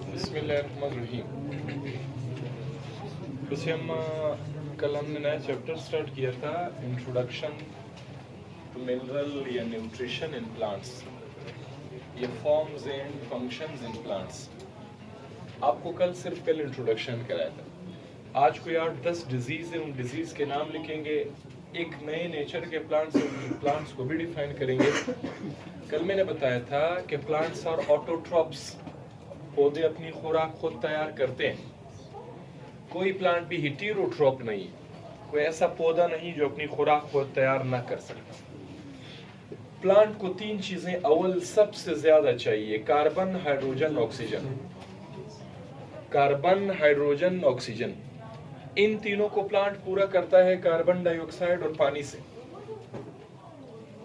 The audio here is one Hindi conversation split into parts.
बिस्मिल्लाहिर्रहमानिर्रहीम। वैसे कल हमने नया चैप्टर स्टार्ट किया था, इंट्रोडक्शन टू मिनरल या न्यूट्रिशन इन प्लांट्स, ये forms and functions in plants. आपको कल इंट्रोडक्शन कराया था। आज कोई 8-10 डिजीज है, उन डिजीज के नाम लिखेंगे, एक नए नेचर के प्लांट्स को भी डिफाइन करेंगे। कल मैंने बताया था कि प्लांट्स आर ऑटोट्रॉप्स, पौधे अपनी खुराक खुद तैयार करते हैं। कोई प्लांट भी हेटेरोट्रॉप नहीं, कोई ऐसा पौधा नहीं जो अपनी खुराक खुद तैयार ना कर सकता। प्लांट को 3 चीजें अव्वल सबसे ज्यादा चाहिए, carbon, hydrogen, oxygen. Carbon, hydrogen, oxygen, इन तीनों को प्लांट पूरा करता है कार्बन डाइऑक्साइड और पानी से।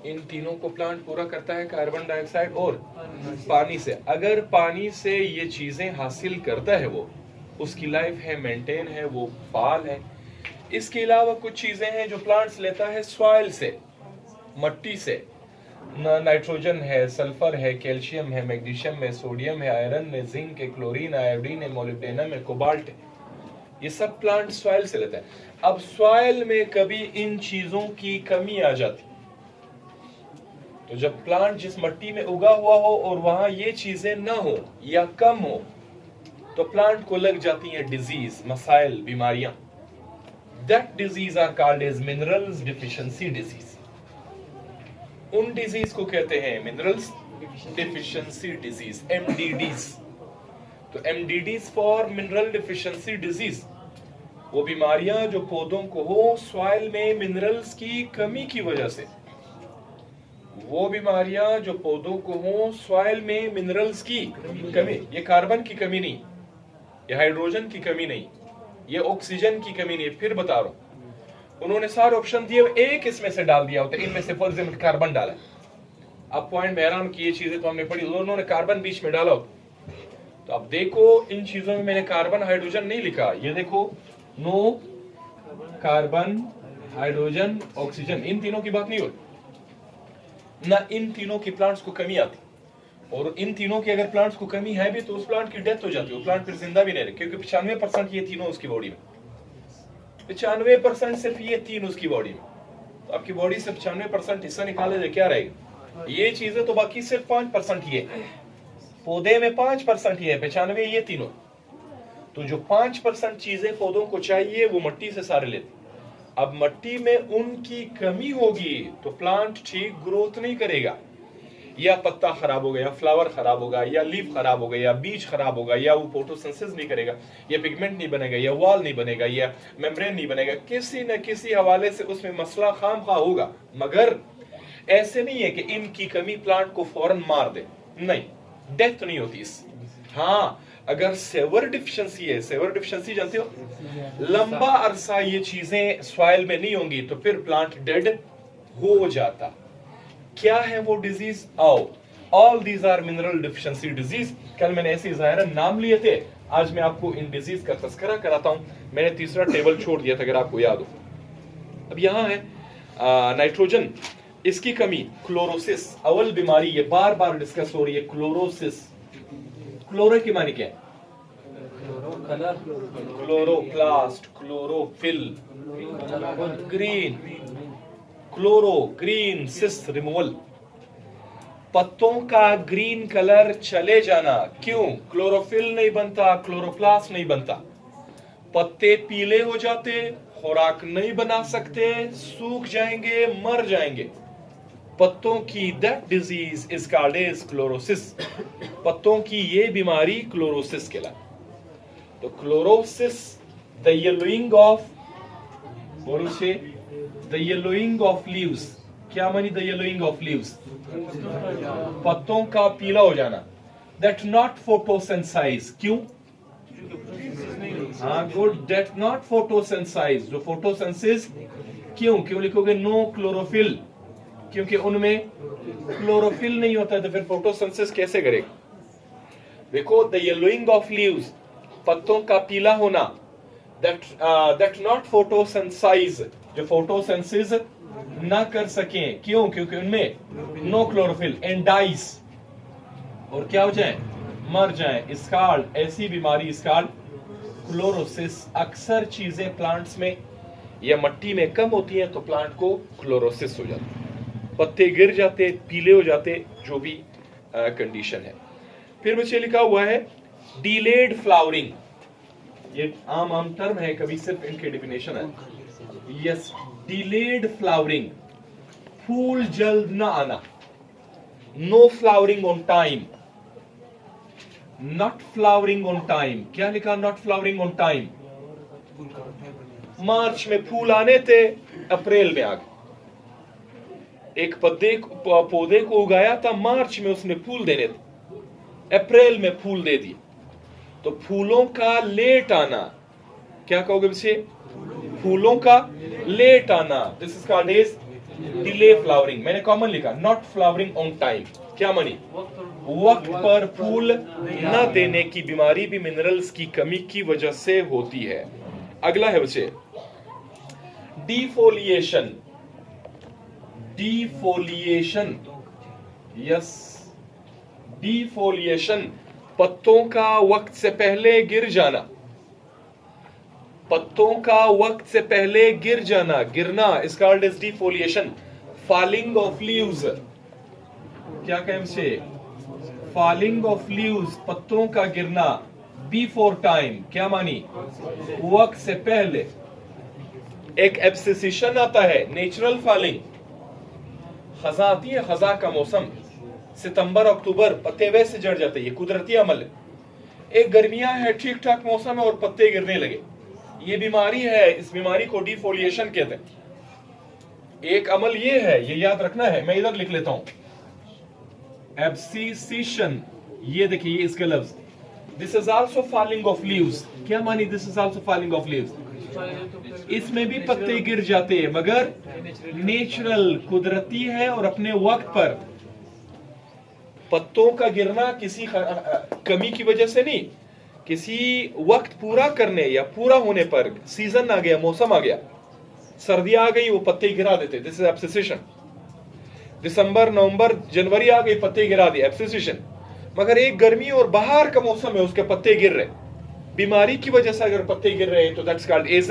इन तीनों को प्लांट पूरा करता है कार्बन डाइऑक्साइड और पानी से। अगर पानी से ये चीजें हासिल करता है वो, उसकी लाइफ है, मेंटेन है, वो फाल है। इसके अलावा कुछ चीजें हैं जो प्लांट्स लेता है सॉइल से, मट्टी से। नाइट्रोजन है, सल्फर है, कैल्शियम है, मैग्नीशियम है, सोडियम है, आयरन है, जिंक है, क्लोरीन, आयोडीन है, मोलिब्डेनम है, कोबाल्ट है। ये सब प्लांट सॉइल से लेता है। अब सॉइल में कभी इन चीजों की कमी आ जाती, तो जब प्लांट जिस मिट्टी में उगा हुआ हो और वहां ये चीजें ना हो या कम हो, तो प्लांट को लग जाती है डिजीज, मसाइल, बीमारियां। That disease are called as minerals deficiency disease. उन डिजीज को कहते हैं मिनरल्स डिफिशिएंसी डिजीज, एमडीडीज। तो MDDs for mineral deficiency disease, वो बीमारियां जो पौधों को हो सॉइल में मिनरल्स की कमी की वजह से। वो बीमारियां जो पौधों को हो सॉइल में मिनरल्स की कमी। ये कार्बन की कमी नहीं, ये हाइड्रोजन की कमी नहीं, ये ऑक्सीजन की कमी नहीं। फिर बता रहा हूं, उन्होंने सारे ऑप्शन दिए, एक इसमें से डाल दिया होता है। इनमें से फॉर एग्जाम्पल कार्बन डाला, अब पॉइंट में हैरान की ये चीजें तो हमने पढ़ी, उन्होंने कार्बन बीच में डाला होता। तो अब देखो, इन चीजों में मैंने कार्बन हाइड्रोजन नहीं लिखा। ये देखो, नो कार्बन, हाइड्रोजन, ऑक्सीजन, इन तीनों की बात नहीं होती ना। इन तीनों की प्लांट्स को कमी आती, और इन तीनों की अगर प्लांट्स को कमी है भी तो उस प्लांट की डेथ हो जाती है, वो प्लांट फिर जिंदा भी नहीं रहे। क्योंकि 95% ये तीनों उसकी बॉडी में, 95% सिर्फ ये तीन उसकी बॉडी में। तो आपकी बॉडी से 95% हिस्सा निकाले तो क्या रहेगा? ये चीजें तो बाकी सिर्फ 5% ही है। पौधे में 5% ही है, 95 ये तीनों। तो जो 5% चीजें पौधों को चाहिए वो मिट्टी से सारे लेते। अब मिट्टी में उनकी कमी होगी तो प्लांट ठीक ग्रोथ नहीं करेगा, या पत्ता खराब होगा, या फ्लावर खराब होगा, या लीफ खराब होगा, या बीज खराब होगा, या वो फोटोसिंथेसिस नहीं करेगा, या पिगमेंट नहीं बनेगा, या वॉल नहीं बनेगा, या मेम्ब्रेन नहीं बनेगा। किसी न किसी हवाले से उसमें मसला खामखा होगा। मगर ऐसे नहीं है कि इनकी कमी प्लांट को फौरन मार दे, नहीं, डेथ नहीं होती इससे। हाँ, अगर सेवर डिफिशिएंसी है, सेवर डिफिशिएंसी जानते हो, लंबा अरसा ये चीजें सॉइल में नहीं होंगी तो फिर प्लांट डेड हो जाता। क्या है वो डिजीज? आओ, all these are mineral deficiency disease. कल मैंने ऐसे ज़ाहिरन नाम लिए थे, आज मैं आपको इन डिजीज का तस्करा कराता हूं। मैंने तीसरा टेबल छोड़ दिया था, अगर आपको याद हो। अब यहां है नाइट्रोजन, इसकी कमी, क्लोरोसिस, अव्वल बीमारी, ये बार बार डिस्कस हो रही है, क्लोरोसिस। क्लोरो की मानी क्या है? Chloroplast, chlorophyll, green, chloro, green, सिस रिमूवल, पत्तों का ग्रीन कलर चले जाना। क्यों? क्लोरोफिल नहीं बनता, क्लोरोप्लास्ट नहीं बनता, पत्ते पीले हो जाते, खुराक नहीं बना सकते, सूख जाएंगे, मर जाएंगे। पत्तों की that disease is called as chlorosis. पत्तों की ये बीमारी क्लोरोसिस कहलाती। तो क्लोरोसिस द येलोइंग ऑफ, बोलो से, द येलोइंग ऑफ लीव्स। क्या मानी द येलोइंग ऑफ लीव्स? पत्तों का पीला हो जाना। दैट नॉट फोटोसेंसाइज, क्यों? हाँ गुड, दैट नॉट फोटोसेंसाइज, जो फोटोसेंसिस, क्यों? क्यों लिखोगे? नो क्लोरोफिल, क्योंकि उनमें क्लोरोफिल नहीं होता, तो फिर फोटोसिंथेसिस कैसे करेगा? देखो, द येलोइंग ऑफ लीव्स, पत्तों का पीला होना, दैट नॉट फोटोसिंथेसाइज, जो फोटोसिंथेसिस ना कर सकें, क्यों? क्योंकि उनमें नो क्लोरोफिल, एंड डाइज, और क्या हो जाए? मर जाए। स्कार्ड, ऐसी बीमारी स्कार्ड, क्लोरोसिस। अक्सर चीजें प्लांट्स में या मट्टी में कम होती हैं तो प्लांट को क्लोरोसिस हो जाता है, पत्ते गिर जाते, पीले हो जाते, जो भी कंडीशन है। फिर मुझे लिखा हुआ है डिलेड फ्लावरिंग, ये आम टर्म है, कभी सिर्फ इनके डेफिनेशन है। यस, डिलेड फ्लावरिंग, फूल जल्द ना आना। No flowering on time, not flowering on time. क्या लिखा? Not flowering on time. March में फूल आने थे, अप्रैल में आ गए। एक पौधे को उगाया था, मार्च में उसने फूल देने थे, अप्रैल में फूल दे दिए। तो फूलों का लेट आना, क्या कहोगे इसे? फूलों का लेट आना, this is called as delay flowering. मैंने कॉमन लिखा, नॉट फ्लावरिंग ऑन टाइम। क्या मानी? वक्त पर फूल न देने की बीमारी भी मिनरल्स की कमी की वजह से होती है। अगला है बच्चे डिफोलिएशन। डिफोलिएशन, यस, डिफोलिएशन, पत्तों का वक्त से पहले गिर जाना। पत्तों का वक्त से पहले गिर जाना, गिरना, is called as defoliation. Falling off leaves, क्या कहें से? फॉलिंग ऑफ लीव्स, पत्तों का गिरना, बिफोर टाइम। क्या मानी? वक्त से पहले। एक एब्सेसिशन आता है, नेचुरल फॉलिंग। खजा आती है, खजा का मौसम, सितंबर अक्टूबर, पत्ते वैसे जड़ जाते हैं, ये कुदरती अमल है। एक गर्मियां है, ठीक ठाक मौसम है और पत्ते गिरने लगे, ये बीमारी है। इस बीमारी को डिफोलिएशन कहते हैं। एक अमल ये है, ये याद रखना है, मैं इधर लिख लेता हूं, एब्सेसिशन। ये देखिए, ये इसका लफ्ज, this is also falling off leaves. क्या मानी? This is also falling off leaves. इसमें भी पत्ते गिर जाते हैं, मगर नेचुरल, कुदरती है और अपने वक्त पर। पत्तों का गिरना किसी कमी की वजह से नहीं, किसी वक्त पूरा करने या पूरा होने पर, सीजन आ गया, मौसम आ गया, सर्दी आ गई, वो पत्ते गिरा देते, दिस इज एब्सेसिशन। दिसंबर, नवंबर, जनवरी आ गई, पत्ते गिरा दिए, एब्सेसिशन। मगर एक गर्मी और बाहर का मौसम है, उसके पत्ते गिर रहे, बीमारी की वजह से अगर पत्ते गिर रहे हैं तो दैट्स कॉल्ड एज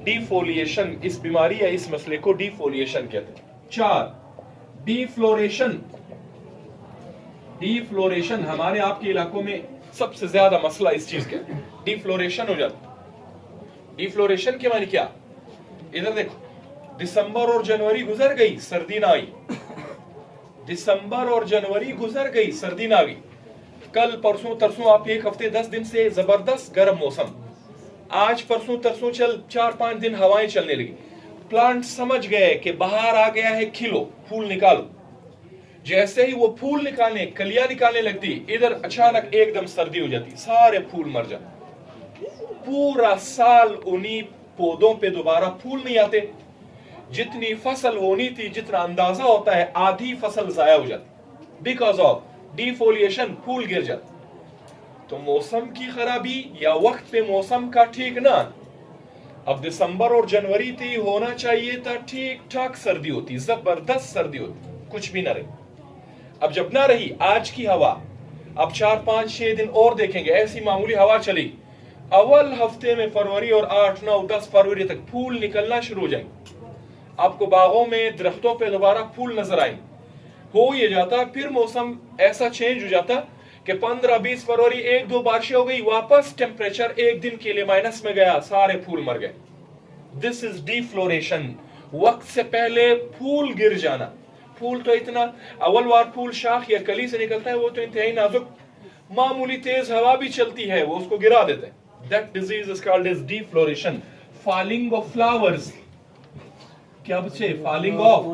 डिफोलिएशन। इस बीमारी या इस मसले को डिफोलिएशन कहते हैं। 4, डिफ्लोरेशन। डिफ्लोरेशन हमारे आपके इलाकों में सबसे ज्यादा मसला इस चीज का, डिफ्लोरेशन हो जाता। डिफ्लोरेशन के माने क्या? इधर देखो, दिसंबर और जनवरी गुजर गई, सर्दी ना आई। दिसंबर और जनवरी गुजर गई, सर्दी ना आ गई। कल परसों तरसों, आप एक हफ्ते 10 दिन से जबरदस्त गर्म मौसम, आज परसों तरसों चल 4-5 दिन हवाएं चलने लगी। प्लांट समझ गए कि बाहर आ गया है, खिलो, फूल निकालो। जैसे ही वो फूल निकालने, कलियां निकालने लगती, इधर अचानक एकदम सर्दी हो जाती, सारे फूल मर जाते। पूरा साल उन्हीं पौधों पे दोबारा फूल नहीं आते। जितनी फसल होनी थी, जितना अंदाजा होता है, आधी फसल जाया हो जाती, बिकॉज ऑफ डिफोलिएशन, फूल गिर जाते। तो मौसम की खराबी या वक्त पे मौसम का ठीक ना। अब दिसंबर और जनवरी थी, होना चाहिए था ठीक ठाक सर्दी होती, जबरदस्त सर्दी होती, कुछ भी ना रही। अब जब ना रही, आज की हवा, अब 4-5-6 दिन और देखेंगे, ऐसी मामूली हवा चली, अव्वल हफ्ते में फरवरी और 8-9-10 फरवरी तक फूल निकलना शुरू हो जाएंगे। आपको बागों में, दरख्तों पे दोबारा फूल नजर आएंगे। हो ये जाता, फिर मौसम ऐसा चेंज हो जाता कि 15-20 फरवरी 1-2 बारिशें हो गई, वापस टेम्परेचर एक दिन के लिए माइनस में गया, सारे फूल मर गए। दिस इज डिफ्लोरेशन, वक्त से पहले फूल गिर जाना। फूल तो इतना, अव्वल बार फूल शाख या कली से निकलता है, वो तो इंतहाई नाजुक, मामूली तेज हवा भी चलती है, वो उसको गिरा देते हैं, That disease is called as defloration. Falling of flowers. क्या बच्चे? Falling of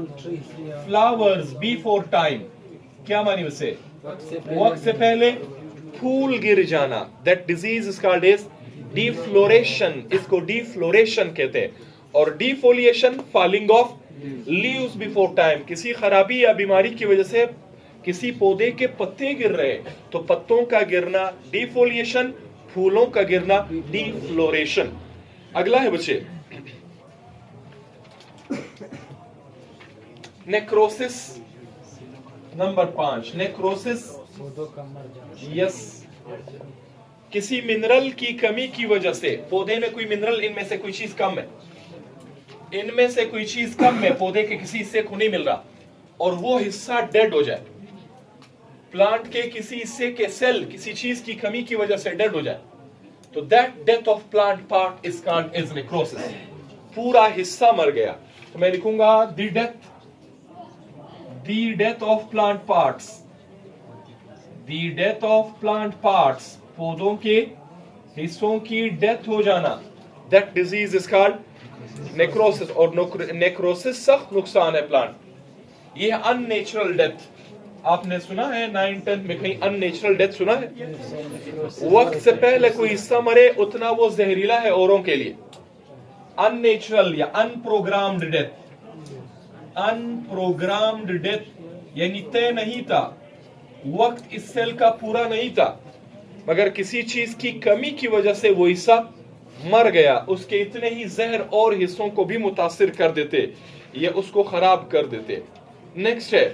flowers before time. क्या मानी उसे? वक्त से पहले फूल गिर जाना. That disease is called as defloration. इसको defloration कहते हैं. और defoliation falling of leaves before time. किसी खराबी या बीमारी की वजह से किसी पौधे के पत्ते गिर रहे तो पत्तों का गिरना defoliation, फूलों का गिरना defloration. अगला है बच्चे नेक्रोसिस. Number 5 necrosis. यस, किसी मिनरल की कमी की वजह से पौधे में कोई मिनरल, इनमें से कोई चीज कम है, इनमें से कोई चीज कम है, पौधे के किसी हिस्से को नहीं मिल रहा और वो हिस्सा डेड हो जाए. प्लांट के किसी हिस्से के सेल किसी चीज की कमी की वजह से डेड हो जाए तो that death of plant part is called as necrosis. पूरा हिस्सा मर गया. तो मैं लिखूंगा the death of plant parts. The death of plant parts, पौधों के हिस्सों की डेथ हो जाना. That disease is called necrosis. और नेक्रोसिस सख्त नुकसान है प्लांट. ये अननेचुरल डेथ. आपने सुना है 9-10 में कहीं अननेचुरल डेथ सुना है? वक्त से पहले कोई हिस्सा मरे उतना वो जहरीला है औरों के लिए. अननेचुरल या अनप्रोग्राम्ड डेथ. अनप्रोग्राम्ड डेथ यानी तय नहीं था, वक्त इस सेल का पूरा नहीं था, मगर किसी चीज की कमी की वजह से वो हिस्सा मर गया. उसके इतने ही जहर और हिस्सों को भी मुतासिर कर देते, ये उसको खराब कर देते. नेक्स्ट है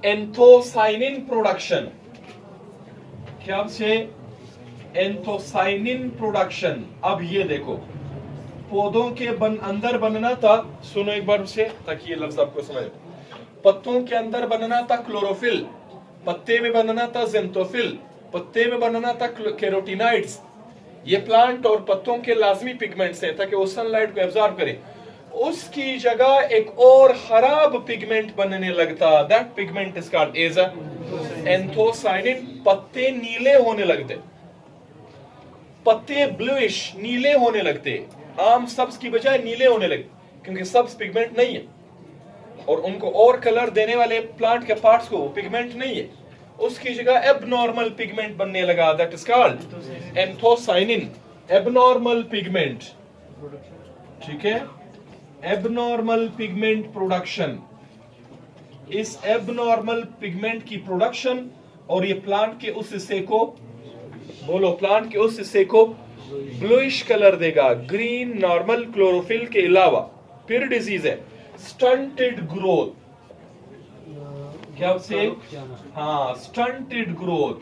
एंथोसाइनिन प्रोडक्शन. क्या से? Anthocyanin production. अब ये देखो, पौधों के अंदर बनना था, सुनो एक बार से ताकि ये लफ्ज आपको समझ. पत्तों के अंदर बनना था क्लोरोफिल, पत्ते में बनना था ज़ेंथोफिल, पत्ते में बनना था कैरोटीनाइड्स. ये प्लांट और पत्तों के लाजमी पिगमेंट्स हैं ताकि वो सनलाइट को एब्जॉर्ब करे. उसकी जगह एक और खराब पिगमेंट बनने लगता. That pigment is called as anthocyanin. पत्ते नीले होने लगते, पत्ते ब्लूइश नीले होने लगते. आम सब्ज की बजाय नीले होने लगे क्योंकि सब्ज पिगमेंट नहीं है और उनको और कलर देने वाले प्लांट के पार्ट्स को पिगमेंट नहीं है. उसकी जगह एबनॉर्मल पिगमेंट बनने लगा. That is called anthocyanin. Abnormal pigment. ठीक है, एबनॉर्मल पिगमेंट प्रोडक्शन. इस एबनॉर्मल पिगमेंट की प्रोडक्शन और ये प्लांट के उस हिस्से को, बोलो, प्लांट के उस हिस्से को ब्लूइश कलर देगा. ग्रीन नॉर्मल क्लोरोफिल के अलावा फिर डिजीज है स्टंटेड ग्रोथ. क्या से? हाँ, स्टंटेड ग्रोथ.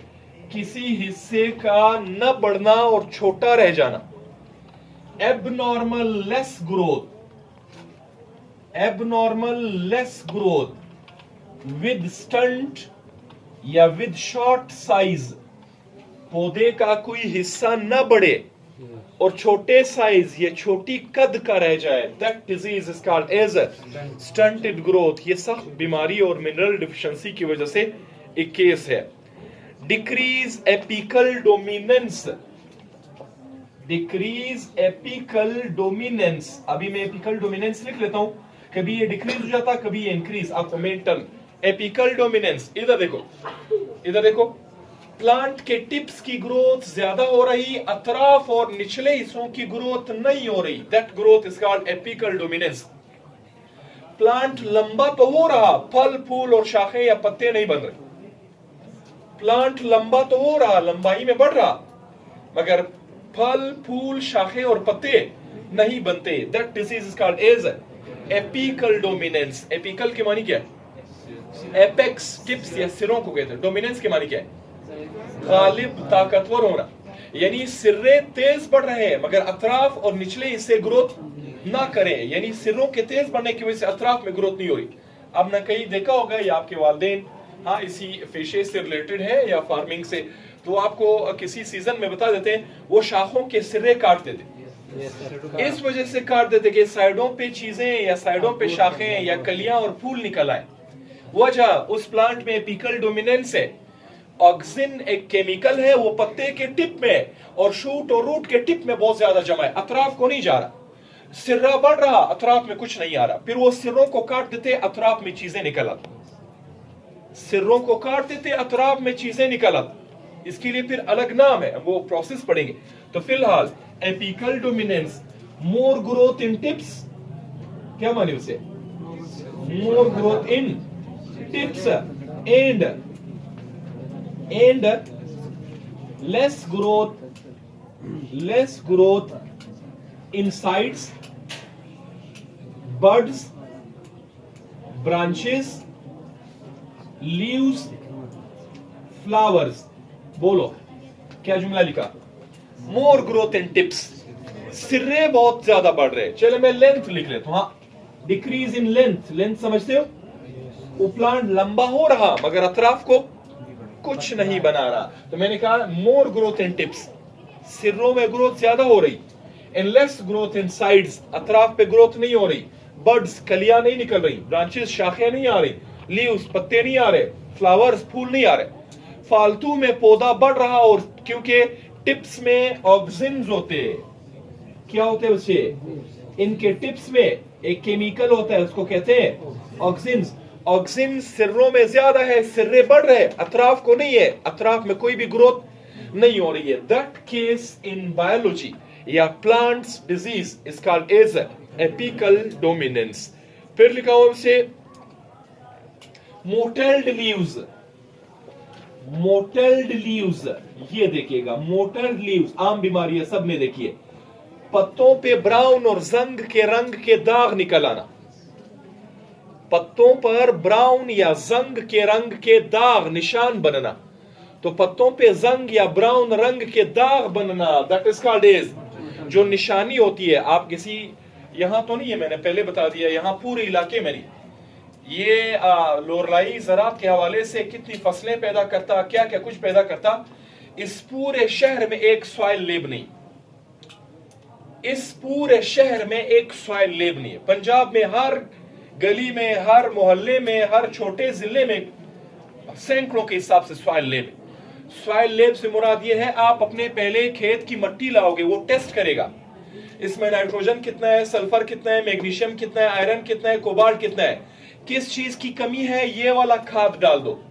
किसी हिस्से का न बढ़ना और छोटा रह जाना. Abnormal less growth. Abnormal less growth with stunt या विद शॉर्ट साइज. पौधे का कोई हिस्सा न बढ़े और छोटे साइज या छोटी कद का रह जाए. That disease is called as stunted growth. ये सख्त बीमारी और मिनरल डिफिशिएंसी की वजह से एक केस है. Decrease apical dominance. Decrease apical dominance. अभी मैं एपिकल डोमिनेंस लिख लेता हूं. कभी ये डिक्रीज हो जाता, कभी ये इंक्रीज. आपको मेन टर्म एपिकल डोमिनेंस. इधर देखो, इधर देखो. प्लांट के टिप्स की ग्रोथ ज्यादा हो रही, अतराफ और निचले हिस्सों की ग्रोथ नहीं हो रही. That growth is called apical dominance. Plant लंबा तो हो रहा, फल फूल और शाखें या पत्ते नहीं बन रहे. प्लांट लंबा तो हो रहा, लंबाई में बढ़ रहा, मगर फल फूल शाखें और पत्ते नहीं बनते. That disease is called as apical dominance. Apical के मानी क्या है? एपेक्स, टिप्स या सिरों को कहते हैं. डोमिनेंस के मानी क्या है? गालिब, ताकतवर होना. यानी सिर्रे तेज बढ़ रहे हैं मगर अतराफ और निचले हिस्से ग्रोथ ना करें. यानी सिरों के तेज बढ़ने की वजह से अतराफ में ग्रोथ नहीं हो रही. अब ना कहीं देखा होगा या आपके वालिदैन हाँ इसी पेशे से रिलेटेड है या फार्मिंग से, तो आपको किसी सीजन में बता देते हैं वो शाखों के सिरे काट देते. इस वजह से काट देते कि साइडों पे चीजें या साइडों पे शाखें या कलियां और फूल निकल आए. वजह उस प्लांट में एपिकल डोमिनेंस है ऑक्सिन एक केमिकल है, वो पत्ते के टिप में और शूट और रूट के टिप में बहुत ज्यादा जमा है, अतराफ को नहीं जा रहा। सिर्रा बढ़ रहा, अतराफ में कुछ नहीं आ रहा। फिर वो सिर्रों को काट देते, अतराफ में चीजें निकल आती। सिर्रों को काट देते, अतराफ में चीजें निकल आती। इसके लिए फिर अलग नाम है, वो प्रोसेस पढ़ेंगे। तो फिलहाल apical dominance, more growth in tips, क्या माने उसे? More growth in tips and less growth in sides, buds, branches, leaves, flowers। बोलो क्या जुमला लिखा? मोर ग्रोथ इन टिप्स, सिर्रे बहुत ज्यादा बढ़ रहे। चलो मैं लेंथ लिख लेता हूं। हाँ, डिक्रीज इन लेंथ, लेंथ समझते हो? वो प्लांट लंबा हो रहा मगर अतराफ को कुछ नहीं बना रहा। तो मैंने कहा मोर ग्रोथ इन टिप्स, सिर्रों में ग्रोथ ज्यादा हो रही। And less growth in sides, अतराफ पे ग्रोथ नहीं हो रही। बर्ड्स, कलियां नहीं निकल रही। ब्रांचेस, शाखें नहीं आ रही। लीव्स, पत्ते नहीं आ रहे। फ्लावर्स, फूल नहीं आ रहे। फालतू में पौधा बढ़ रहा, और क्योंकि टिप्स में ऑक्सिन्स होते हैं। क्या होते हैं उससे? इनके टिप्स में एक केमिकल होता है, उसको कहते हैं ऑक्सिन्स। ऑक्सिन्स सिर्रों में ज्यादा है, सिर्रे बढ़ रहे, अतराफ को नहीं है। अतराफ में कोई भी ग्रोथ नहीं हो रही है। दैट केस इन बायोलॉजी या plants disease is called as apical dominance. फिर लिखा हुआ उसे मोटेल्ड लीव्स। मोटेल्ड लीव्स, ये देखिएगा, मोटेल्ड लीव्स आम बीमारी है, सब में देखिए। पत्तों पे ब्राउन और जंग के रंग के दाग निकल आना। पत्तों पर ब्राउन या जंग के रंग के दाग, निशान बनना। तो पत्तों पे जंग या ब्राउन रंग के दाग बनना, दैट इज कॉल्ड एज। जो निशानी होती है, आप किसी, यहां तो नहीं है, मैंने पहले बता दिया, यहां पूरे इलाके में नहीं। ये लोरलाई ज़राअत के हवाले से कितनी फसलें पैदा करता, क्या क्या कुछ पैदा करता। इस पूरे शहर में एक सॉइल लेब नहीं। इस पूरे शहर में एक सॉइल लेब नहीं है। पंजाब में हर गली में, हर मोहल्ले में, हर छोटे जिले में सैकड़ों के हिसाब से सॉइल लेब। सॉइल लेब से मुराद ये है, आप अपने पहले खेत की मिट्टी लाओगे, वो टेस्ट करेगा इसमें नाइट्रोजन कितना है, सल्फर कितना है, मैग्नीशियम कितना है, आयरन कितना है, कोबाल्ट कितना है, किस चीज की कमी है, ये वाला खाद डाल दो।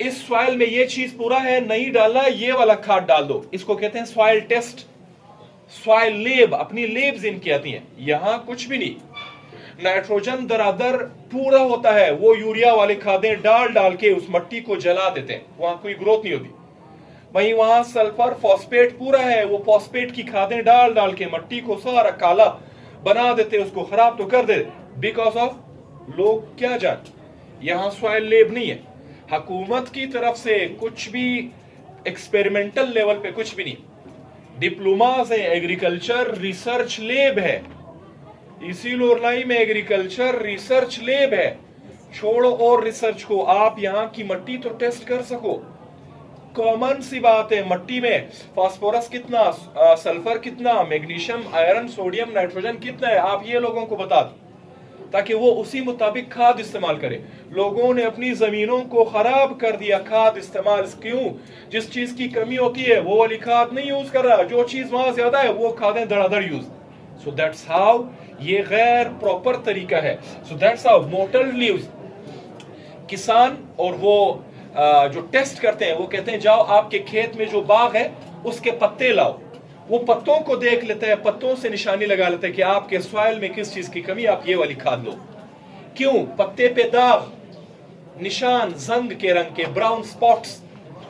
इस सॉइल में ये चीज पूरा है, नहीं डाला, ये वाला खाद डाल दो। इसको कहते हैं सॉइल टेस्ट, सॉइल लेब। अपनी लेब्स इनकी आती हैं। यहां कुछ भी नहीं, नाइट्रोजन दरादर पूरा होता है, वो यूरिया वाले खादें डाल डाल के उस मिट्टी को जला देते हैं, वहां कोई ग्रोथ नहीं होती। वहीं वहां सल्फर फॉस्फेट पूरा है, वो फॉस्फेट की खादें डाल डाल के मिट्टी को सारा काला बना देते, उसको खराब तो कर देते। बिकॉज ऑफ लोग क्या जान, यहां सॉइल लेब नहीं है। हुकूमत की तरफ से कुछ भी एक्सपेरिमेंटल लेवल पे कुछ भी नहीं। डिप्लोमास है, एग्रीकल्चर रिसर्च लेब है। इसी लोरलाई में एग्रीकल्चर रिसर्च लेब है। छोड़ो और रिसर्च को, आप यहां की मिट्टी तो टेस्ट कर सको। कॉमन सी बात है, मिट्टी में फास्फोरस कितना, सल्फर कितना, मैग्नीशियम, आयरन, सोडियम, नाइट्रोजन कितना है, आप ये लोगों को बता दो ताकि वो उसी मुताबिक खाद इस्तेमाल करें। लोगों ने अपनी जमीनों को खराब कर दिया खाद इस्तेमाल। क्यों? जिस चीज की कमी होती है वो वाली खाद नहीं यूज कर रहा, जो चीज वहां ज्यादा है वो खादें धड़ाधड़ यूज। सो दैट्स हाउ, ये गैर प्रॉपर तरीका है। सो दैट्स हाउ मोटेल्ड लीव्स, किसान और वो जो टेस्ट करते हैं वो कहते हैं जाओ आपके खेत में जो बाग है उसके पत्ते लाओ। वो पत्तों को देख लेता है, पत्तों से निशानी लगा लेता है कि आपके सॉइल में किस चीज की कमी, आप ये वाली खाद लो। क्यों? पत्ते पे दाग, निशान जंग के रंग के, ब्राउन स्पॉट्स,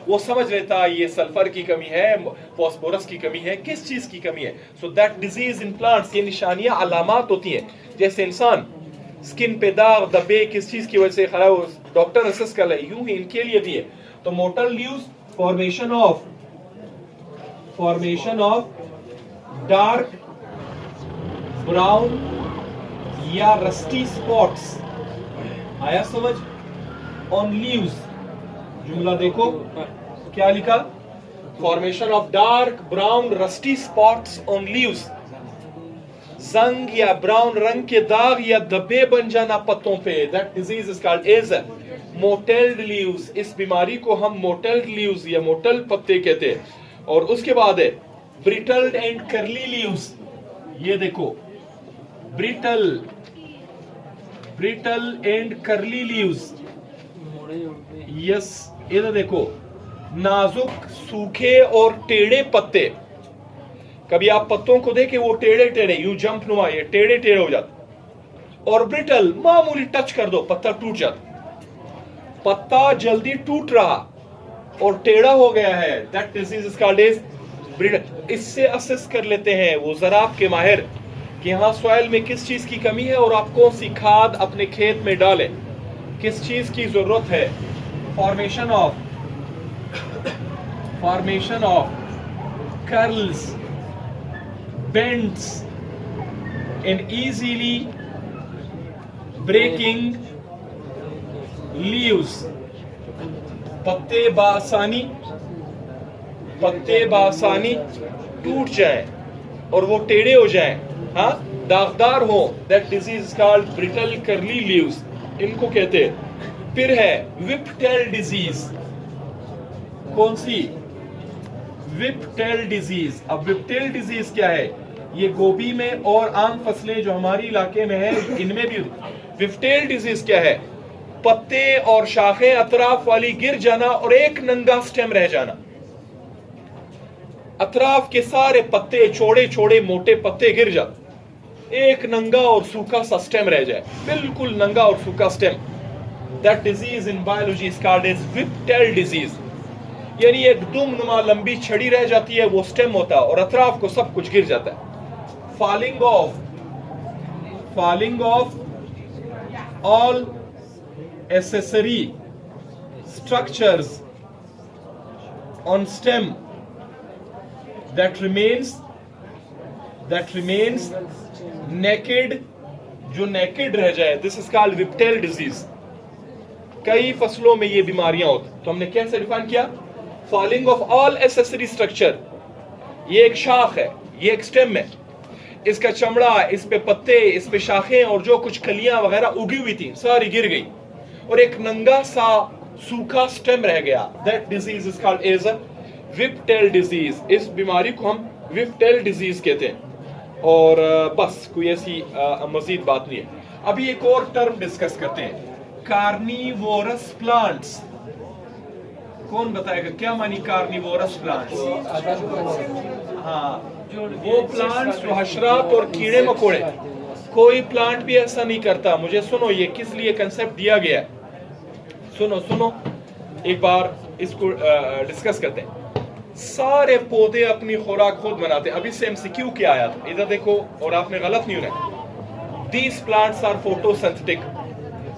वो समझ लेता है ये सल्फर की कमी है, फास्फोरस की कमी है, किस चीज की कमी है। So that disease in plants, ये निशानियां अलामात होती हैं। जैसे इंसान स्किन पे दाग धब्बे किस चीज की वजह से खराब, डॉक्टर असेस कर ले, यूं ही इनके लिए भी है। तो mottled leaves, formation of dark brown या रस्टी स्पॉट्स, आया समझ, ऑन लीव्स। जुमला देखो क्या लिखा, formation of dark brown rusty spots on leaves. जंग या ब्राउन रंग के दाग या धब्बे बन जाना पत्तों पे, that disease is called as mottled leaves, इस बीमारी को हम मोटेल्ड लीव्स या मोटेल्ड पत्ते कहते हैं। और उसके बाद है ब्रिटल्ड एंड कर्ली लीव्स, ये देखो brittle and curly leaves, yes इधर देखो नाजुक सूखे और टेढ़े पत्ते। कभी आप पत्तों को देखे वो टेढ़े टेढ़े यूं जंप नुमा, ये टेढ़े टेढ़े हो जाते। और ब्रिटल, मामूली टच कर दो पत्ता टूट जाता। पत्ता जल्दी टूट रहा और टेढ़ा हो गया है, that disease is called as brittle. इससे असेस कर लेते हैं वो ज़राअत के माहिर कि यहाँ सॉइल में किस चीज की कमी है और आप कौन सी खाद अपने खेत में डालें, किस चीज की जरूरत है। Formation of curls, bends and easily breaking leaves, पत्ते बासानी टूट जाएं और वो टेढ़े हो जाएं, हाँ दागदार हो, that disease is called brittle curly leaves, इनको कहते हैं। फिर है विप-टेल डिजीज, कौन सी? Whiptail disease. अब विप-टेल डिजीज क्या है? ये गोभी में और आम फसलें जो हमारी इलाके में है इनमें भी। विप-टेल डिजीज क्या है? पत्ते और शाखें अतराफ वाली गिर जाना और एक नंगा स्टेम रह जाना। अतराफ के सारे पत्ते छोटे छोटे मोटे पत्ते गिर जाते, एक नंगा और सूखा सा स्टेम रह जाए, बिल्कुल नंगा और सूखा stem. That disease in biology is called as whiptail disease. यानी एक दुम नुमा लंबी छड़ी रह जाती है, वो स्टेम होता है और अतराफ को सब कुछ गिर जाता है। Falling of all accessory structures on stem that remains naked, जो naked रह जाए, this is called whiptail disease। कई फसलों में ये बीमारियां होती, तो हमने कैसे डिफाइन किया? falling of all accessory structure, ये एक शाख है, ये एक स्टेम है, इसका चमड़ा, इस पे पत्ते, इस पे शाखें और जो कुछ कलियां वगैरह उगी हुई थी सारी गिर गई और एक नंगा सा सूखा स्टेम रह गया। That disease is called as a whiptail disease. इस बीमारी को हम विप-टेल डिजीज कहते हैं। और बस कोई ऐसी मजीद बात नहीं है। अभी एक और टर्म डिस्कस करते हैं, कार्निवोरस प्लांट्स। कौन बताएगा क्या मानी कार्निवोरस प्लांट्स? हाँ, वो प्लांट्स जो हशरात और कीड़े मकोड़े, कोई प्लांट भी ऐसा नहीं करता। मुझे सुनो, ये किस लिए कंसेप्ट दिया गया है, सुनो एक बार इसको डिस्कस करते हैं। सारे पौधे अपनी खुराक खुद बनाते हैं। अभी से एमसीक्यू क्या आया था, इधर देखो और आपने गलत नहीं होना। These plants are photosynthetic.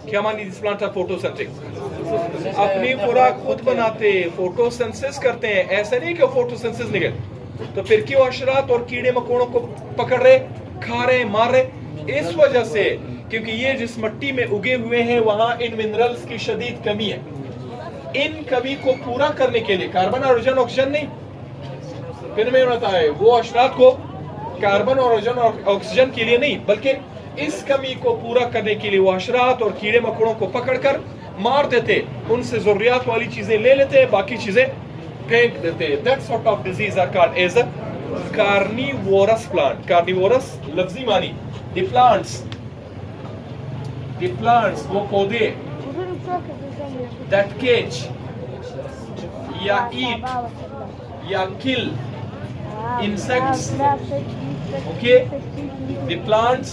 क्या मानी? दीज प्लांट्स आर फोटोसिंथेटिक, अपनी खुराक खुद बनाते, फोटोसिंथेसिस करते हैं। ऐसा नहीं कि फोटोसिंथेसिस निकले तो फिर क्यों हशरात और कीड़े मकोड़ों को पकड़ रहे, खा रहे, मार रहे? इस वजह से क्योंकि ये जिस मिट्टी में उगे हुए हैं वहां इन मिनरल्स की शदीद कमी है। इन कमी को पूरा करने के लिए कार्बन, हाइड्रोजन, ऑक्सीजन नहीं, फिर मैं बताया है वो अशरात को कार्बन, हाइड्रोजन और ऑक्सीजन के लिए नहीं, बल्कि इस कमी को पूरा करने के लिए वो अशरात और कीड़े मकोड़ों को पकड़कर मार देते, उनसे जरूरियात वाली चीजें ले लेते, बाकी चीजें फेंक देते। That sort of disease are called as a carnivorous plant. Carnivorous लफ्जी मानी the plants, वो पौधे that catch या eat या kill insects, okay, the plants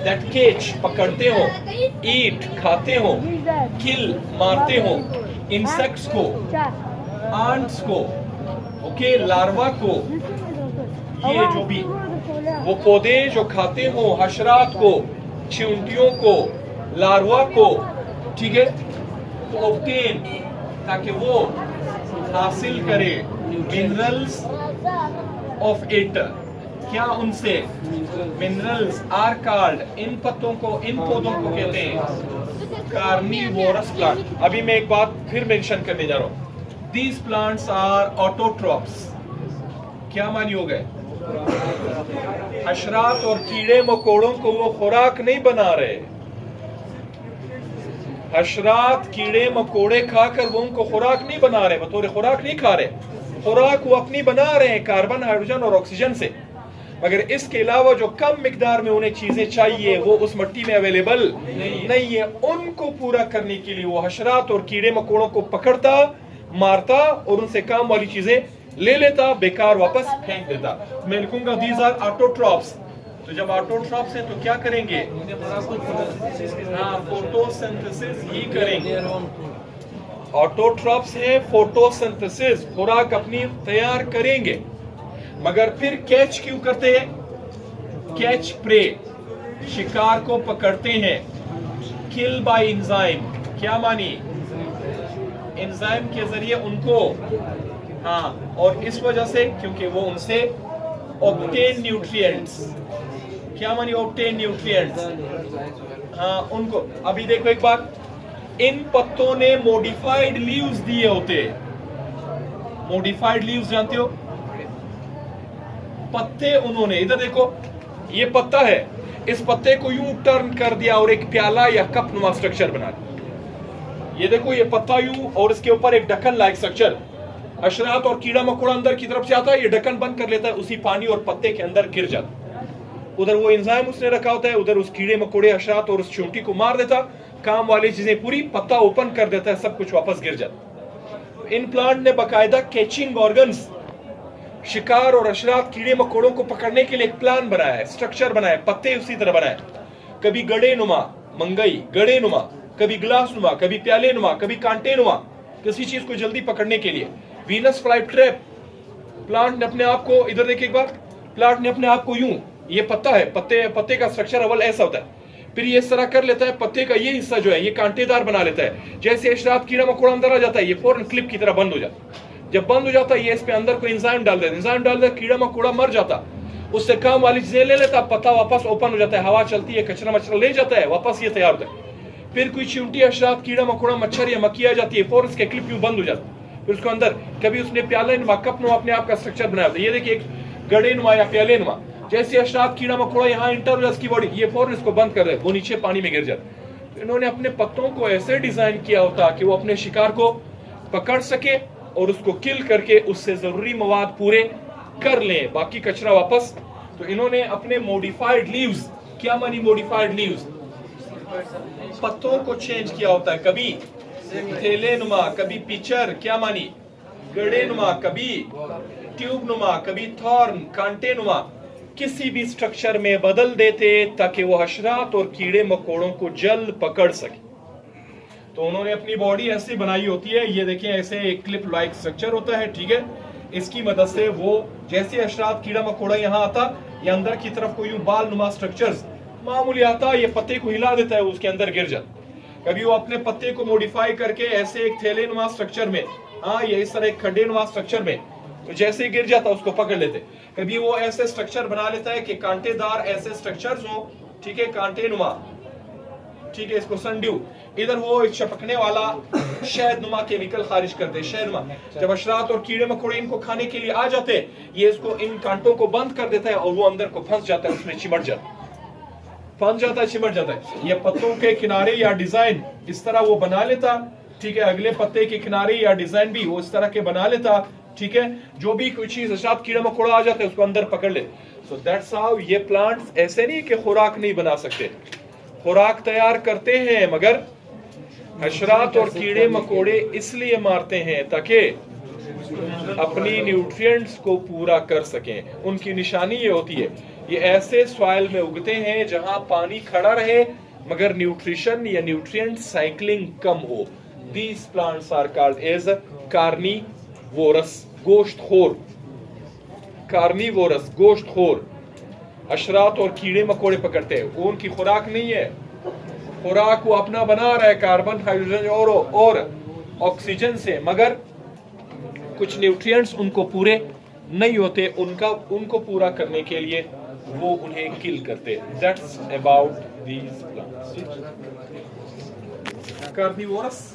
that catch पकड़ते हो, eat खाते हो, kill मारते हो insects को, ants को, okay, larva को, ये जो भी वो पौधे जो खाते हो हशरात को, चींटियों को, लार्वा को, ठीक है, तो ऑब्टेन, ताकि वो हासिल करे मिनरल्स ऑफ इट। क्या उनसे मिनरल्स आर कॉल्ड, इन पत्तों को, इन पौधों को कहते हैं कार्निवोरस प्लांट। अभी मैं एक बात फिर मेंशन करने जा रहा हूं, दीज प्लांट्स आर ऑटोट्रॉप्स। क्या मानी हो गए? हशरात और कीड़े मकोड़ों को वो खुराक नहीं बना रहे। हशरात कीड़े मकोड़े खाकर वो उनको खुराक नहीं बना रहे, बतौर खुराक नहीं खा रहे, खुराक वो अपनी बना रहे हैं कार्बन, हाइड्रोजन और ऑक्सीजन से। मगर इसके अलावा जो कम मिकदार में उन्हें चीजें चाहिए वो उस मिट्टी में अवेलेबल नहीं है। उनको पूरा करने के लिए वो हशरात और कीड़े मकोड़ों को पकड़ता, मारता और उनसे काम वाली चीजें ले लेता, बेकार वापस फेंक देता। मैं लिखूंगा दीज आर ऑटोट्रॉप्स। तो जब ऑटोट्रॉप्स हैं तो क्या करेंगे? फोटोसिंथेसिस ही करेंगे। ऑटोट्रॉप्स हैं, फोटोसिंथेसिस, खुराक अपनी तैयार करेंगे। मगर फिर कैच क्यों करते हैं? कैच प्रे, शिकार को पकड़ते हैं। किल बाय एंजाइम, क्या मानी? एंजाइम के जरिए उनको, हाँ, और इस वजह से क्योंकि वो उनसे ऑब्टेन न्यूट्रिएंट्स, क्या मानी? ऑब्टेन न्यूट्रिएंट्स, हाँ, उनको। अभी देखो एक बार, इन पत्तों ने मॉडिफाइड लीव्स दिए होते। मॉडिफाइड लीव्स जानते हो? पत्ते उन्होंने, इधर देखो, ये पत्ता है, इस पत्ते को यूं टर्न कर दिया और एक प्याला या कप नुमा स्ट्रक्चर बना दिया। ये देखो, ये पत्ता यूं और इसके ऊपर एक ढक्कन लाइक स्ट्रक्चर। हशरात और कीड़ा मकोड़ा अंदर की तरफ से आता है, ये ढक्कन बंद कर लेता है, उसी पानी और पत्ते के अंदर गिर जाता। उधर वो एंजाइम उसने रखा होता है, उधर उस कीड़े मकोड़े हशरात और उस चींटी को मार देता, काम वाली चीजें पूरी, पत्ता ओपन कर देता है, सब कुछ वापस गिर जाता। इन प्लांट ने बाकायदा कैचिंग ऑर्गन्स, शिकार और हशरात कीड़े मकोड़ों को पकड़ने के लिए एक प्लान बनाया है, स्ट्रक्चर बनाया है, पत्ते उसी तरह बनाए। कभी गड़े नुमा, मंगई गड़े नुमा, कभी ग्लास नुमा, कभी प्याले नुमा, कभी कांटे नुमा, किसी चीज को जल्दी पकड़ने के लिए। वीनस फ्लाई ट्रैप, प्लांट ने अपने आप को, इधर देखिए एक बार, प्लांट ने अपने आप को यूं, ये पत्ता है, पत्ते का स्ट्रक्चर अव्वल ऐसा होता है, फिर ये इस तरह कर लेता है, पत्ते का ये हिस्सा जो है ये कांटेदार बना लेता है। जैसे हशरात कीड़ा मकोड़ा अंदर आ जाता है, ये फौरन क्लिप की तरह बंद हो जाता है। जब बंद हो जाता है, ये इस पे अंदर कोई एंजाइम डाल देता है, एंजाइम डाल देता, कीड़ा मकोड़ा मर जाता, उससे काम वाली चीजें ले लेता, पत्ता वापस ओपन हो जाता है, हवा चलती है, कचरा मचरा ले जाता है, वापस ये तैयार होता है। फिर कोई चींटी, हशरात, कीड़ा मकोड़ा, मच्छर या मक्खी आ जाती है, फौरन इसके क्लिप यूं बंद हो जाता है। फिर उसको अंदर कभी उसने प्याले नुमा, कप नुमा अपने आप का स्ट्रक्चर बनाया होता है। ये देखिए एक गड़े नुमा या प्याले नुमा, जैसे हशरात कीड़ा मकोड़ा यहाँ इंटर हो इसकी बॉडी, ये फौरन इसको बंद कर दे, वो नीचे पानी में गिर जाता। इन्होंने अपने पत्तों को ऐसे डिजाइन किया होता कि वो अपने शिकार को पकड़ सके और उसको किल करके उससे जरूरी मवाद पूरे कर लें, बाकी कचरा वापस। तो इन्होंने अपने मॉडिफाइड लीव्स, क्या मानी मॉडिफाइड लीव्स? पत्तों को चेंज किया होता है, कभी थैले नुमा, कभी पिचर, क्या मानी? गड़े नुमा, कभी ट्यूब नुमा, कभी थॉर्न, कांटे नुमा, किसी भी स्ट्रक्चर में बदल देते ताकि वो हशरात और कीड़े मकोड़ों को जल्द पकड़ सके। तो उन्होंने अपनी बॉडी ऐसे बनाई होती है, ये देखें, ऐसे एक क्लिप लाइक स्ट्रक्चर होता है, ठीक है। इसकी मदद से वो जैसे हशरात कीड़ा मकोड़ा यहाँ आता, ये अंदर की तरफ को यूं बाल नुमा स्ट्रक्चर्स मामूली आता, ये पत्ते को हिला देता है, उसके अंदर गिर जाता। कभी वो अपने पत्ते को मॉडिफाई करके ऐसे एक थैले नुमा स्ट्रक्चर में, हाँ, ये इस तरह एक खड्डे नुमा स्ट्रक्चर में, तो जैसे ही गिर जाता उसको पकड़ लेते। कभी वो ऐसे स्ट्रक्चर बना लेता है कि कांटेदार ऐसे स्ट्रक्चर्स हो, ठीक है, कांटे नुमा, ठीक है, इसको सनड्यू, इधर वो एक चपकने वाला शहद नुमा केमिकल खारिज करते, शहद नुमा। जब हशरात और कीड़े मकोड़े इनको खाने के लिए आ जाते, ये इसको, इन कांटों को बंद कर देता है और वो अंदर को फंस जाता है, उसमें चिमट जाता है, फंस जाता है, चिमट जाता है। ये पत्तों के किनारे या डिजाइन इस तरह वो बना लेता, ठीक है, अगले पत्ते के किनारे या डिजाइन भी वो इस तरह के बना लेता, ठीक है। जो भी कोई चीज हशरात कीड़ा मकोड़ा आ जाता है उसको अंदर पकड़ ले। सो दैट्स हाउ ये प्लांट्स ऐसे नहीं कि खुराक नहीं बना सकते, खुराक तैयार करते हैं, मगर हशरात और कीड़े मकोड़े इसलिए मारते हैं ताकि अपनी न्यूट्रिएंट्स को पूरा कर सकें। उनकी निशानी ये होती है, ये ऐसे सॉइल में उगते हैं जहां पानी खड़ा रहे मगर न्यूट्रिशन या न्यूट्रिएंट साइक्लिंग कम हो। These plants are called as carnivorous, गोश्तखोर। कार्निवोरस, गोश्तखोर। हशरात और कीड़े मकोड़े पकड़ते हैं, वो उनकी खुराक नहीं है, खुराक वो अपना बना रहा है कार्बन, हाइड्रोजन और ऑक्सीजन से, मगर कुछ न्यूट्रिएंट्स उनको पूरे नहीं होते, उनको पूरा करने के लिए वो उन्हें किल करते। That's about these plants. Carnivorous